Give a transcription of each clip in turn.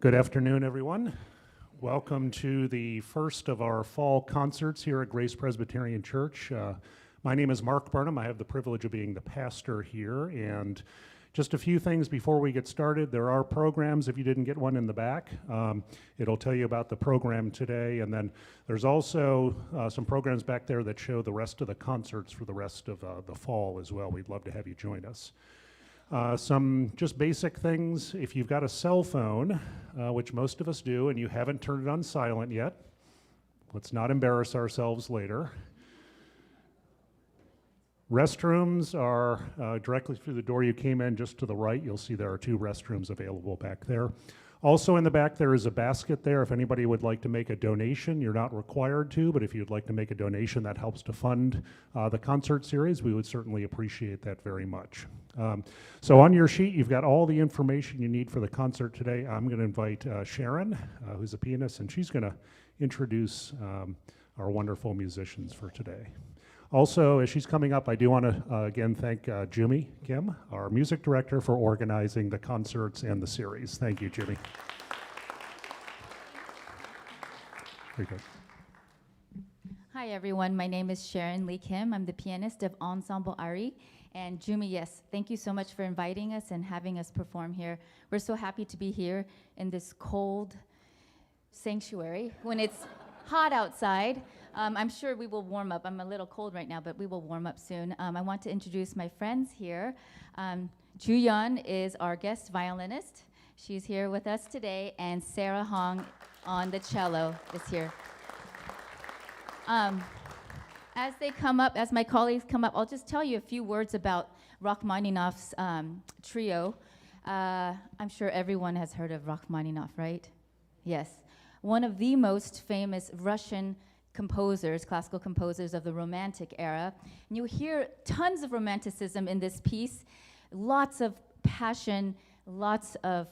Good afternoon, everyone. Welcome to the first of our fall concerts here at Grace Presbyterian Church. My name is Mark Burnham. I have the privilege of being the pastor here. And just a few things before we get started. There are programs, if you didn't get one in the back. It'll tell you about the program today. And then there's also some programs back there that show the rest of the concerts for the rest of the fall as well. We'd love to have you join us. Some just basic things. If you've got a cell phone, which most of us do, and you haven't turned it on silent yet, let's not embarrass ourselves later. Restrooms are directly through the door you came in, just to the right. You'll see there are 2 restrooms available back there. Also in the back there is a basket there. If anybody would like to make a donation, you're not required to, but if you'd like to make a donation that helps to fund the concert series, we would certainly appreciate that very much. So on your sheet, you've got all the information you need for the concert today. I'm going to invite Sharon, who's a pianist, and she's going to introduce our wonderful musicians for today. Also, as she's coming up, I do want to again thank Jumi Kim, our music director, for organizing the concerts and the series. Thank you, Jumi. Very good. Hi, everyone. My name is Sharon Lee Kim. I'm the pianist of Ensemble Ari. And Jumi, yes, thank you so much for inviting us and having us perform here. We're so happy to be here in this cold sanctuary when it's hot outside. I'm sure we will warm up. I'm a little cold right now, but we will warm up soon. I want to introduce my friends here. Ju Yeon is our guest violinist. She's here with us today, and Sarah Hong on the cello is here. As they come up, as my colleagues come up, I'll just tell you a few words about Rachmaninoff's trio. I'm sure everyone has heard of Rachmaninoff, right? Yes. One of the most famous Russian composers, classical composers of the Romantic era. And you hear tons of romanticism in this piece, lots of passion, lots of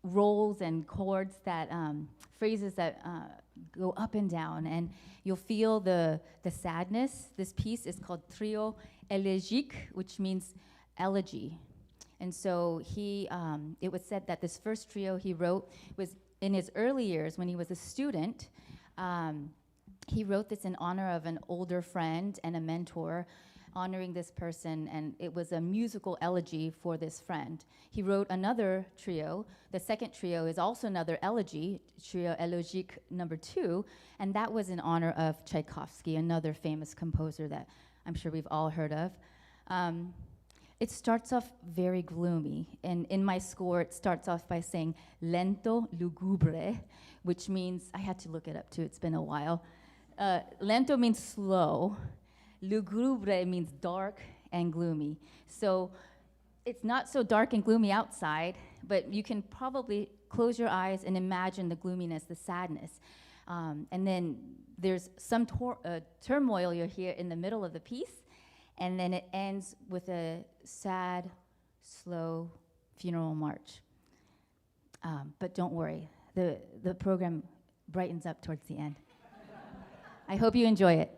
rolls and chords that, phrases that go up and down, and you'll feel the sadness. This piece is called Trio Elegique, which means elegy. And so it was said that this first trio he wrote was in his early years when he was a student. He wrote this in honor of an older friend and a mentor, honoring this person, and it was a musical elegy for this friend. He wrote another trio. The second trio is also another elegy, Trio Elegique number 2, and that was in honor of Tchaikovsky, another famous composer that I'm sure we've all heard of. It starts off very gloomy, and in my score, it starts off by saying lento lugubre, which means, I had to look it up too, it's been a while. Lento means slow, lugubre means dark and gloomy. So it's not so dark and gloomy outside, but you can probably close your eyes and imagine the gloominess, the sadness. And then there's some turmoil you'll hear in the middle of the piece, and then it ends with a sad, slow funeral march. But don't worry, the program brightens up towards the end. I hope you enjoy it.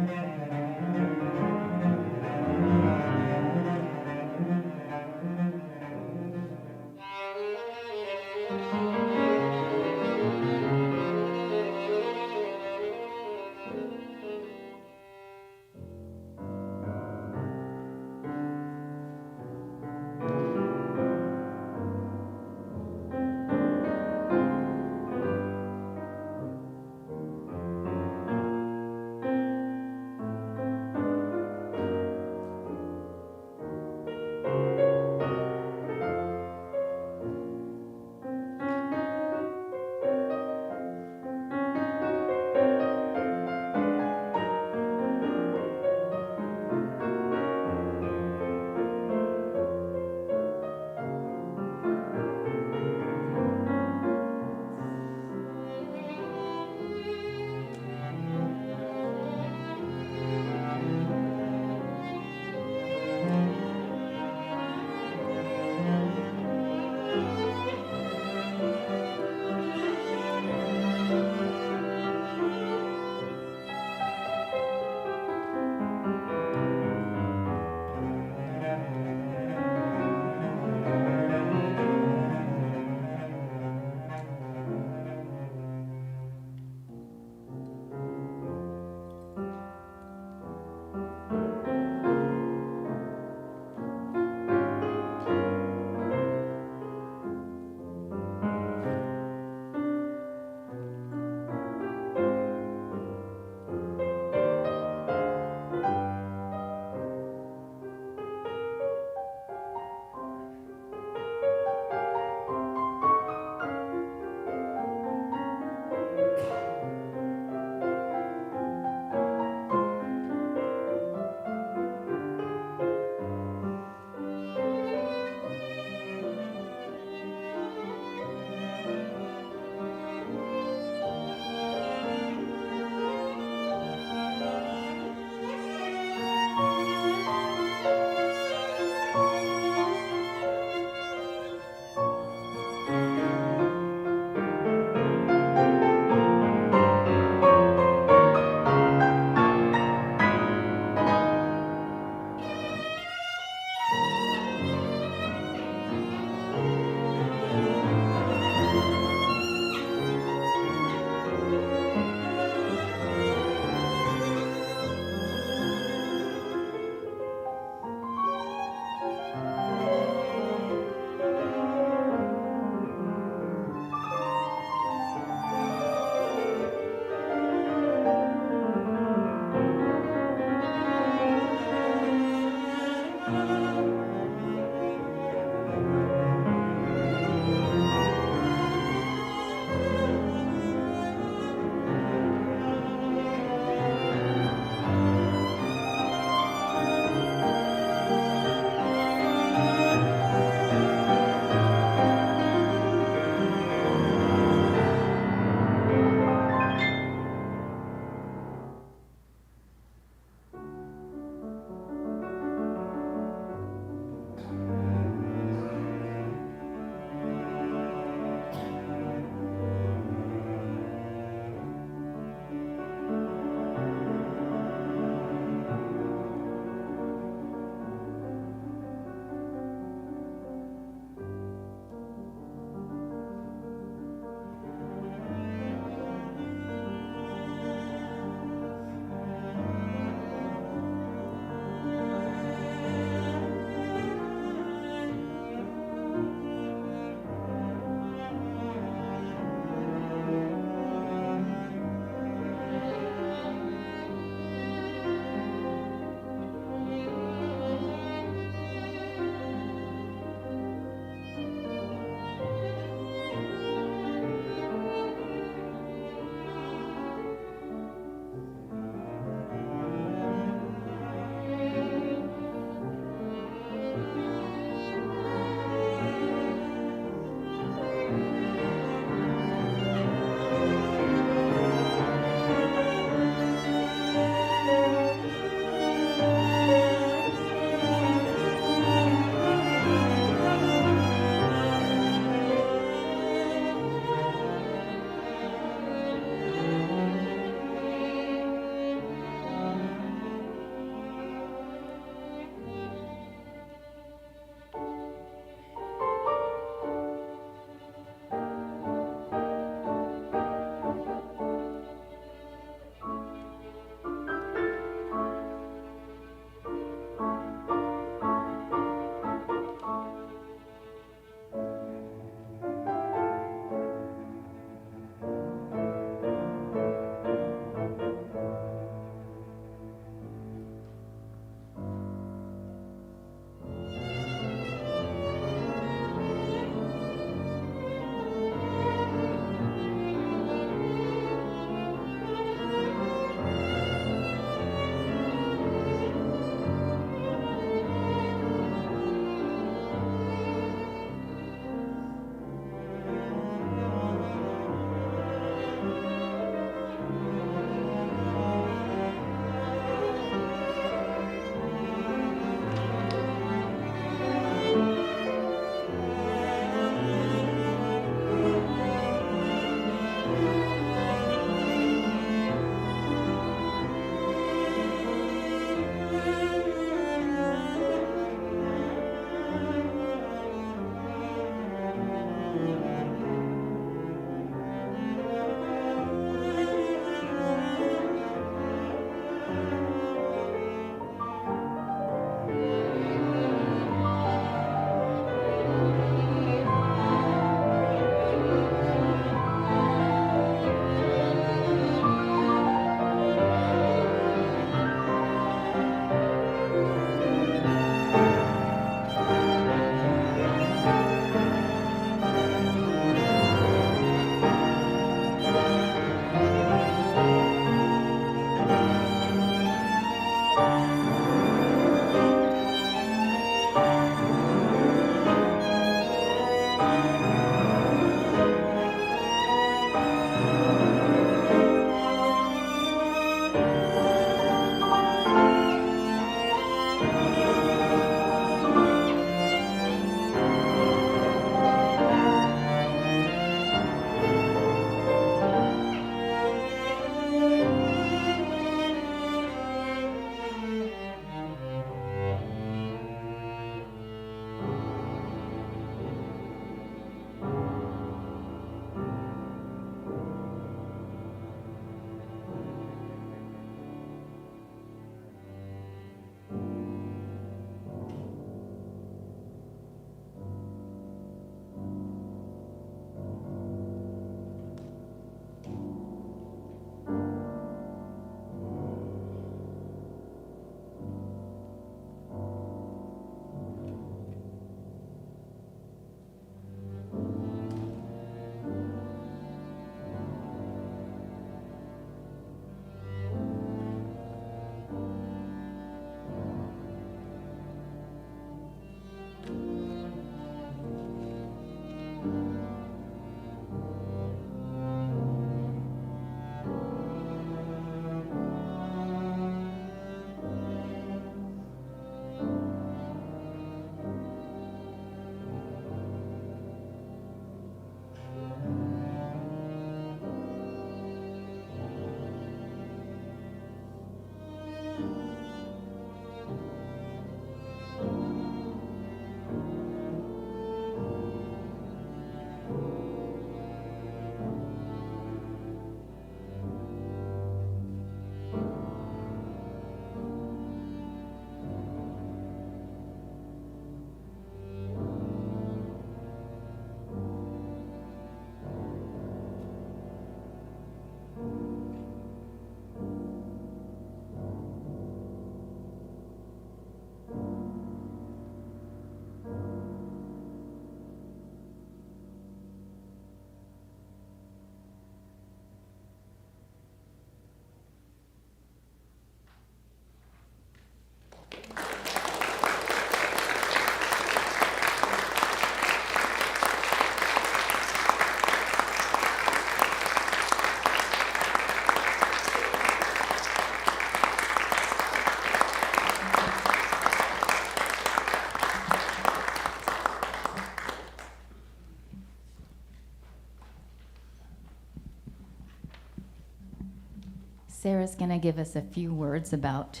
Sarah's going to give us a few words about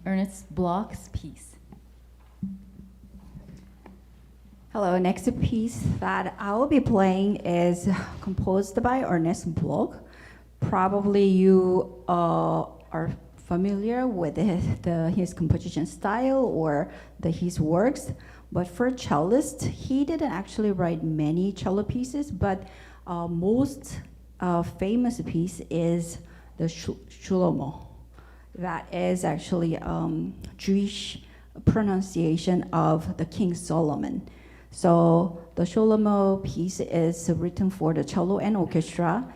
Ernest Bloch's piece. Hello, next piece that I will be playing is composed by Ernest Bloch. Probably you are familiar with his composition style or his works, but for cellist, he didn't actually write many cello pieces, but most famous piece is the Shlomo. That is actually Jewish pronunciation of the King Solomon. So the Shlomo piece is written for the cello and orchestra.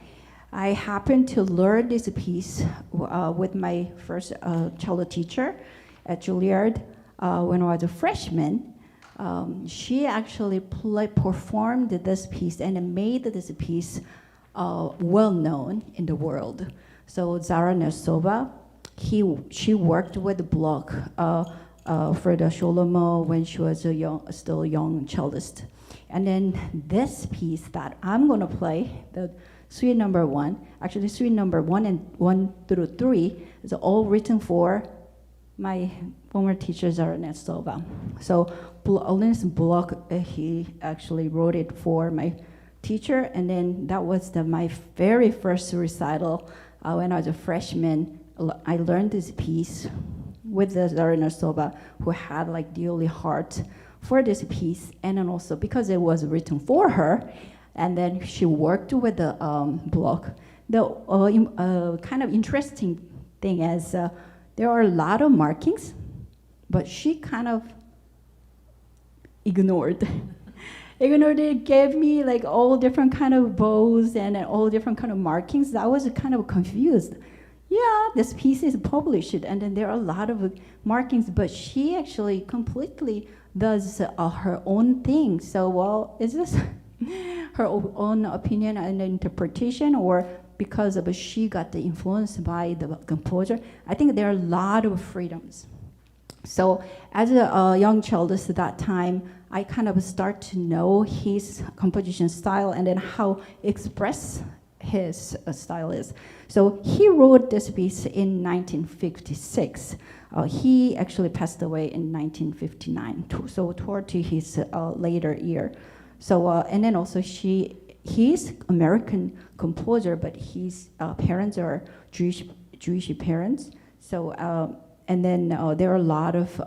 I happened to learn this piece with my first cello teacher at Juilliard when I was a freshman. She actually performed this piece and made this piece well known in the world. So Zara Nersova, she worked with Bloch for the Shlomo when she was still a young cellist. And then this piece that I'm gonna play, the suite number 1, actually suite number 1 and 1 through 3 is all written for my former teacher Zara Nersova. So Ernest Bloch, he actually wrote it for my teacher, and then that was my very first recital when I was a freshman. I learned this piece with the Zara Nersova, who had like dearly heart for this piece, and then also because it was written for her, and then she worked with the Bloch. The kind of interesting thing is there are a lot of markings, but she kind of ignored. Ignored it, gave me like all different kind of bows and all different kind of markings. I was kind of confused. Yeah, this piece is published, and then there are a lot of markings, but she actually completely does her own thing. So, well, is this her own opinion and interpretation, or because of she got the influence by the composer? I think there are a lot of freedoms. So, as a young cellist at that time, I kind of start to know his composition style and then how express his style is. So he wrote this piece in 1956. He actually passed away in 1959, so toward to his later year. So and then also he's American composer, but his parents are Jewish parents. So and then there are a lot of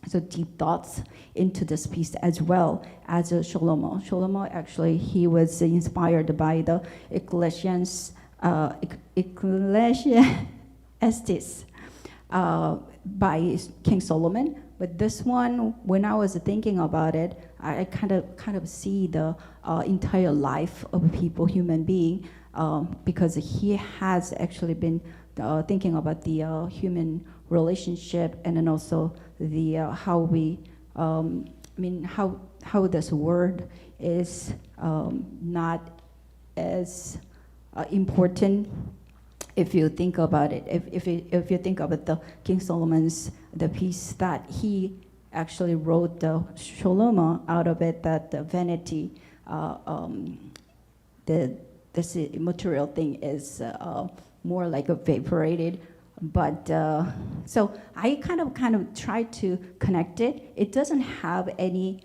so deep thoughts into this piece as well as Shlomo. Shlomo actually, he was inspired by the Ecclesiastes by King Solomon. But this one, when I was thinking about it, I kind of see the entire life of people, human being, because he has actually been thinking about the human relationship, and then also the how we how this word is not as important if you think about it. If you think about the King Solomon's the piece that he actually wrote the Shlomo out of it, that the vanity, this material thing is more like evaporated. But so I kind of try to connect it. It doesn't have any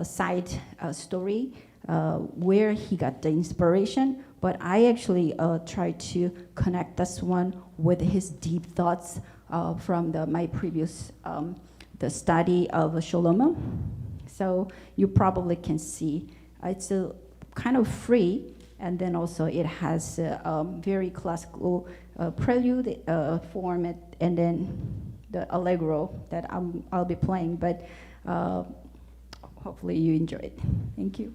side story where he got the inspiration, but I actually try to connect this one with his deep thoughts from my previous the study of Shlomo. So you probably can see it's a kind of free, and then also it has a very classical prelude format, and then the allegro that I'll be playing. But hopefully you enjoy it. Thank you.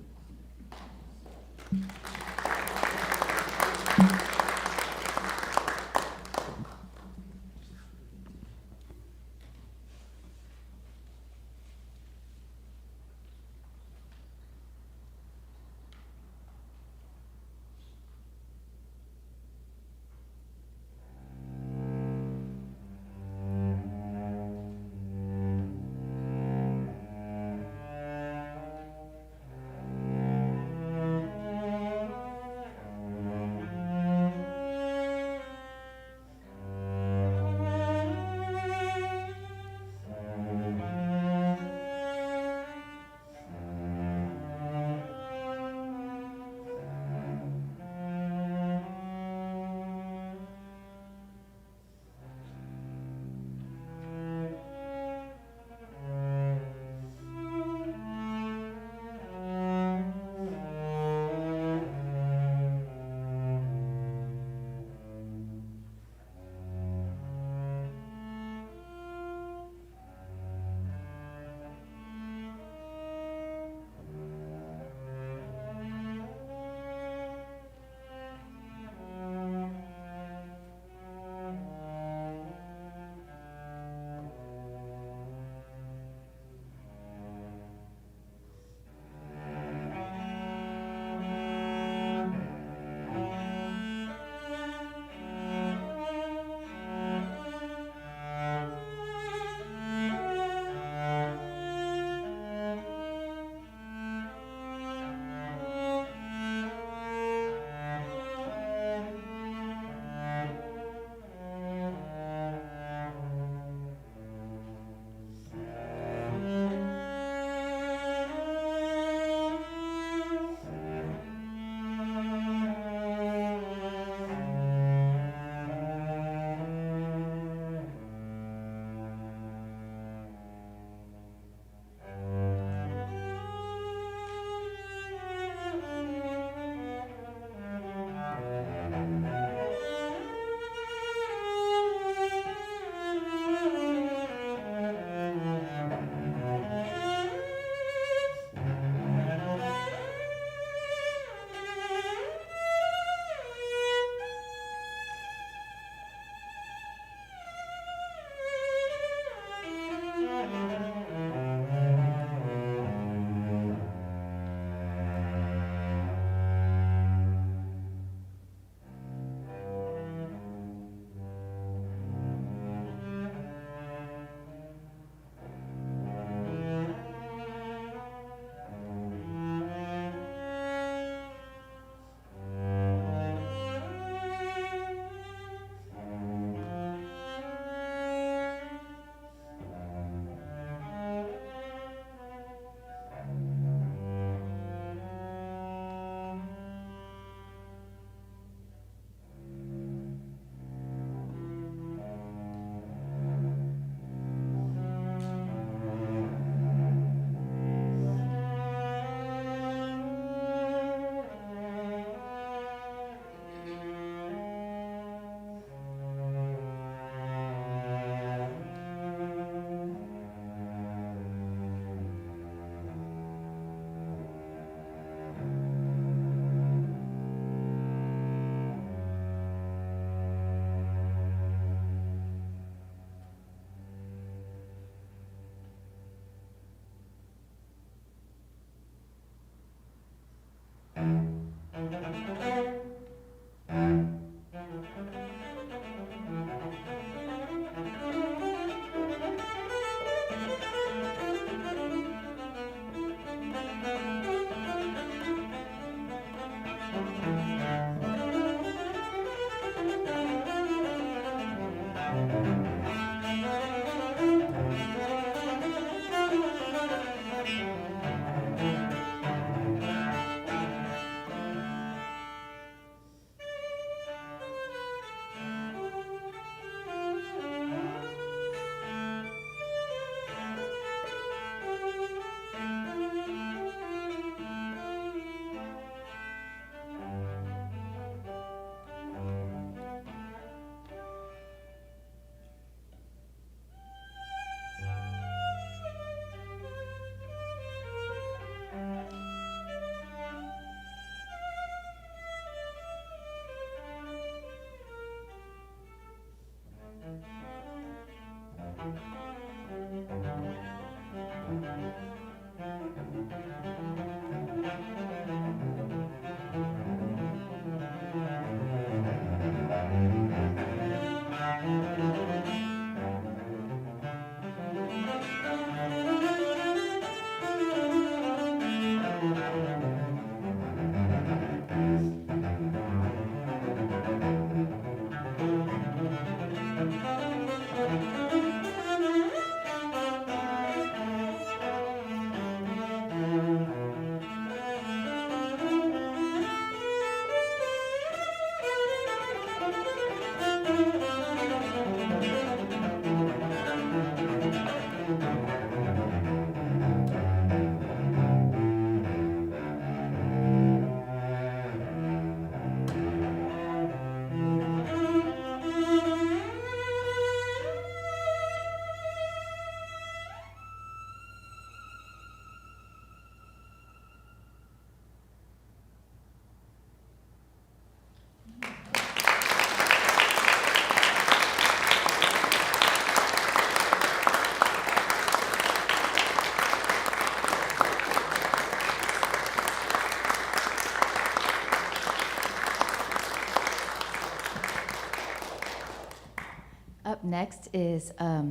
Up next is a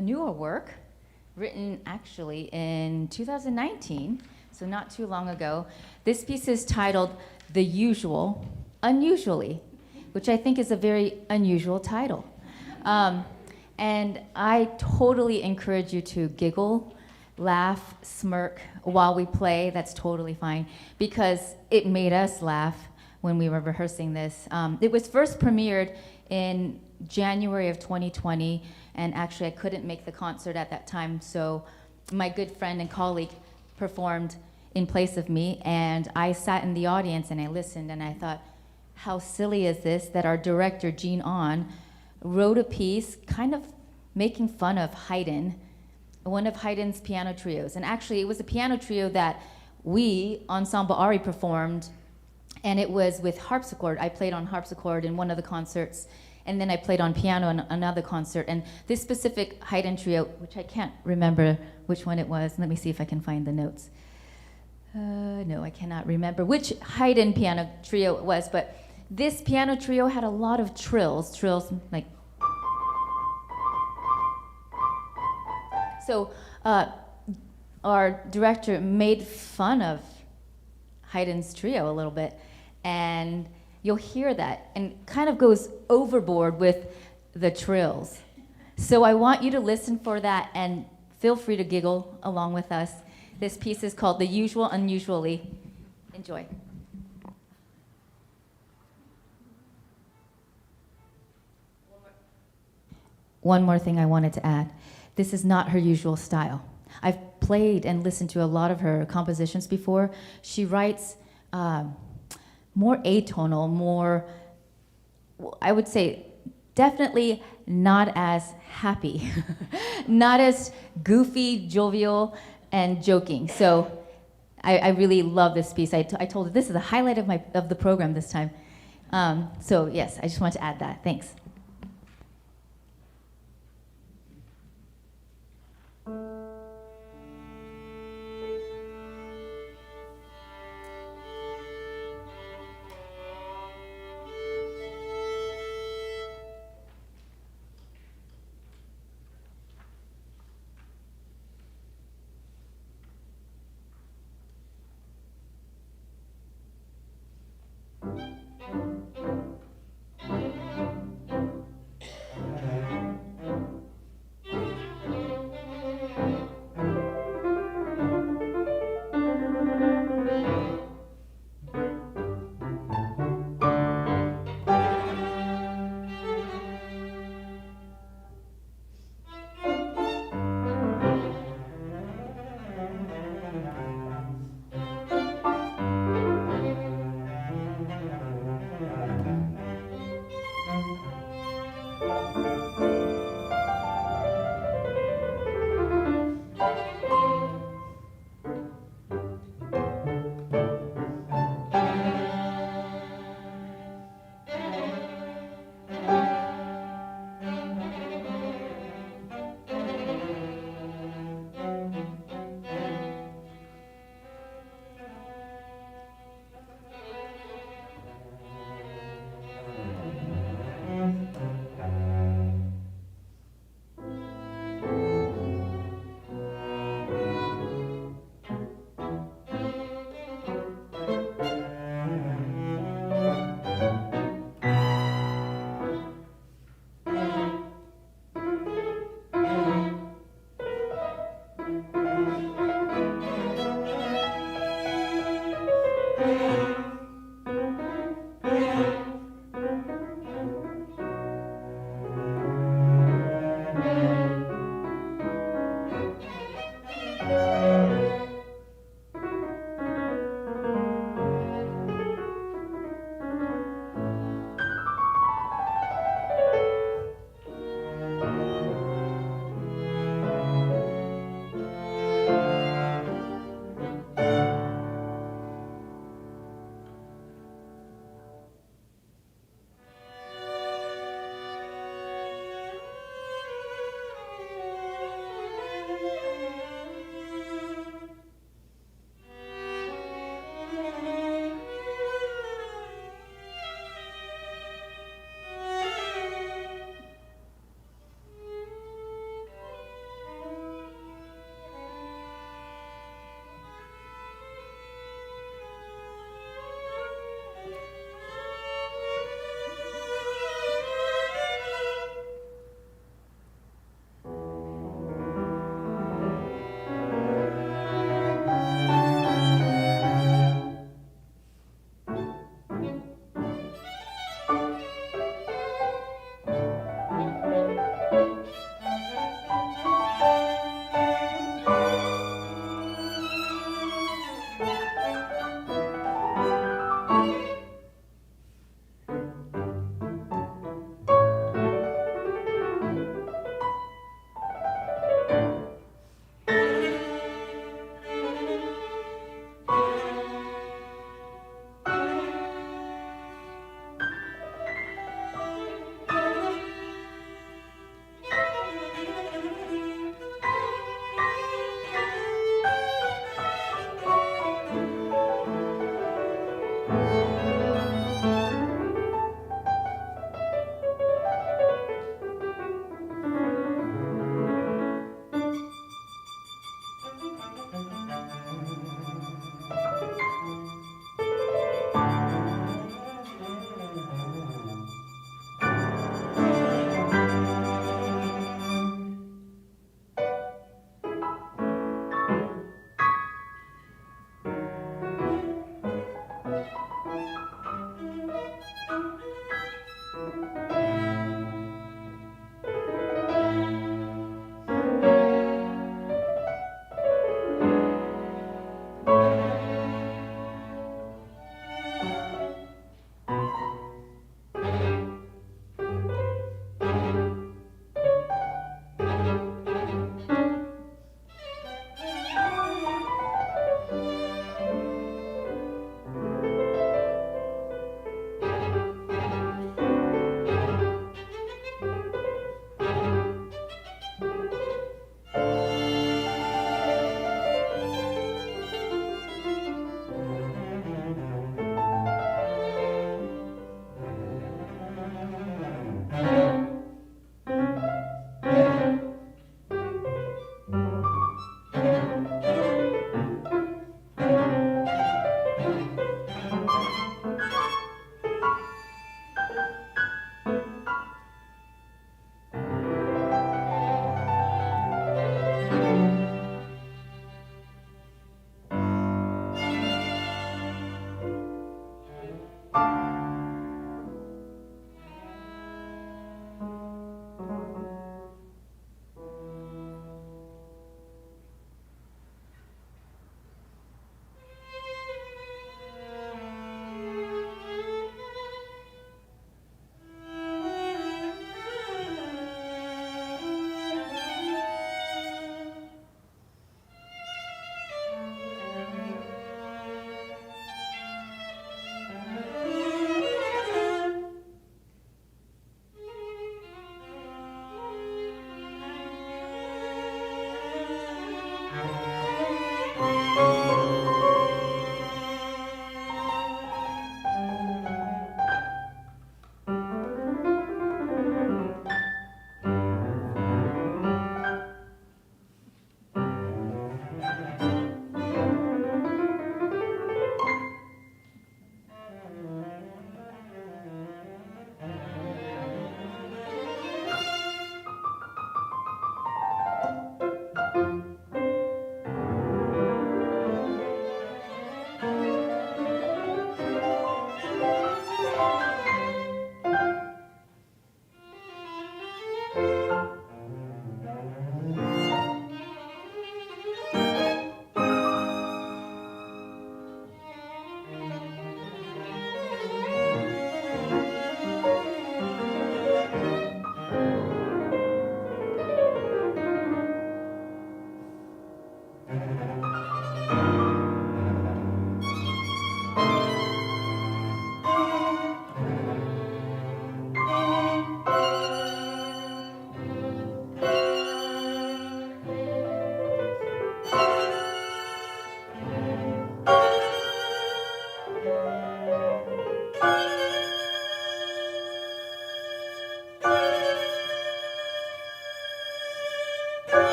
newer work written actually in 2019, so not too long ago. This piece is titled The Usual, Unusually, which I think is a very unusual title. And I totally encourage you to giggle, laugh, smirk while we play. That's totally fine, because it made us laugh when we were rehearsing this. It was first premiered in January of 2020, and actually I couldn't make the concert at that time, so my good friend and colleague performed in place of me, and I sat in the audience and I listened and I thought, how silly is this that our director, Jean On, wrote a piece kind of making fun of Haydn, one of Haydn's piano trios. And actually it was a piano trio that we, Ensemble Ari, performed, and it was with harpsichord. I played on harpsichord in one of the concerts, and then I played on piano in another concert. And this specific Haydn trio, which I can't remember which one it was. Let me see if I can find the notes. No, I cannot remember which Haydn piano trio it was, but this piano trio had a lot of trills like. So our director made fun of Haydn's trio a little bit, and you'll hear that, and kind of goes overboard with the trills. So I want you to listen for that, and feel free to giggle along with us. This piece is called The Usual Unusually. Enjoy. One more thing I wanted to add. This is not her usual style. I've played and listened to a lot of her compositions before. She writes more atonal, more, I would say, definitely not as happy, not as goofy, jovial, and joking. So I really love this piece. I told her this is the highlight of the program this time. So yes, I just want to add that. Thanks.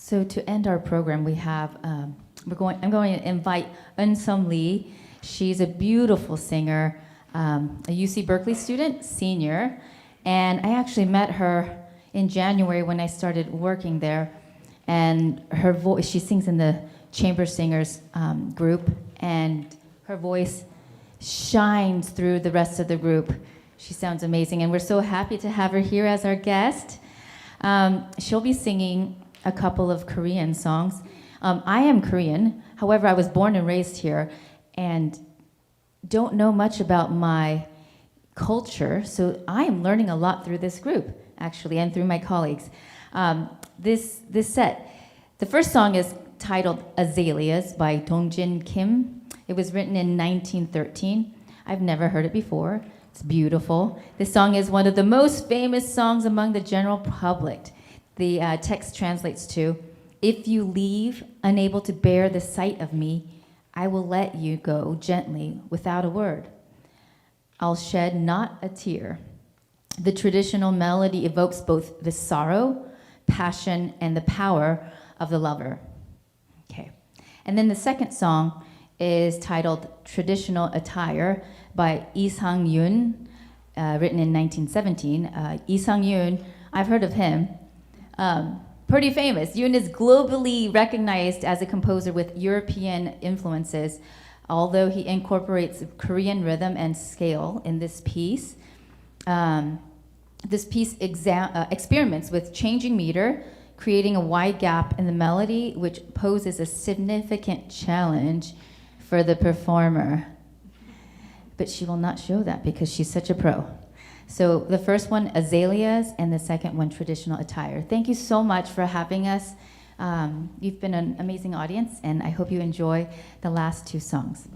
So to end our program, we have I'm going to invite Ensemble Ari. She's a beautiful singer, a UC Berkeley student, senior, and I actually met her in January when I started working there. And her voice, she sings in the chamber singers group, and her voice shines through the rest of the group. She sounds amazing, and we're so happy to have her here as our guest. She'll be singing a couple of Korean songs. I am Korean, however, I was born and raised here, and don't know much about my culture, so I am learning a lot through this group, actually, and through my colleagues. This set, the first song is titled Azaleas by Dongjin Kim. It was written in 1913. I've never heard it before. It's beautiful. This song is one of the most famous songs among the general public. The text translates to, "If you leave, unable to bear the sight of me, I will let you go gently without a word. I'll shed not a tear." The traditional melody evokes both the sorrow, passion, and the power of the lover. Okay. And then the second song is titled Traditional Attire by Lee Sang-yoon, written in 1917. Lee Sang-yoon, I've heard of him. Pretty famous. Yoon is globally recognized as a composer with European influences, although he incorporates Korean rhythm and scale in this piece. This piece experiments with changing meter, creating a wide gap in the melody, which poses a significant challenge for the performer. But she will not show that because she's such a pro. So the first one, Azaleas, and the second one, Traditional Attire. Thank you so much for having us. You've been an amazing audience, and I hope you enjoy the last two songs.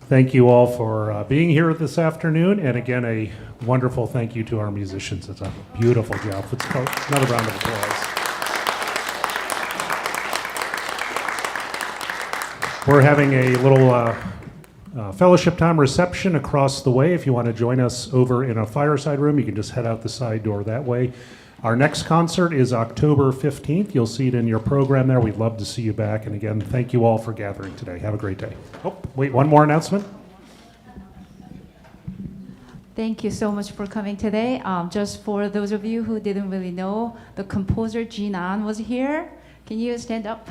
Thank you all for being here this afternoon, and again, a wonderful thank you to our musicians. It's a beautiful job. Let's call another round of applause. We're having a little fellowship time reception across the way. If you want to join us over in a fireside room, you can just head out the side door that way. Our next concert is October 15th. You'll see it in your program there. We'd love to see you back. And again, thank you all for gathering today. Have a great day. Oh, wait, one more announcement. Thank you so much for coming today. Just for those of you who didn't really know, the composer Jean An was here. Can you stand up?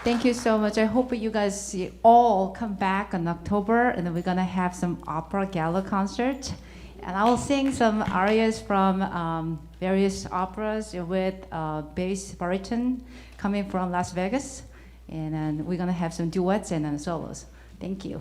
Thank you so much. I hope you guys all come back in October, and then we're gonna have some opera gala concert. And I will sing some arias from various operas with bass baritone coming from Las Vegas. And then we're gonna have some duets and then solos. Thank you.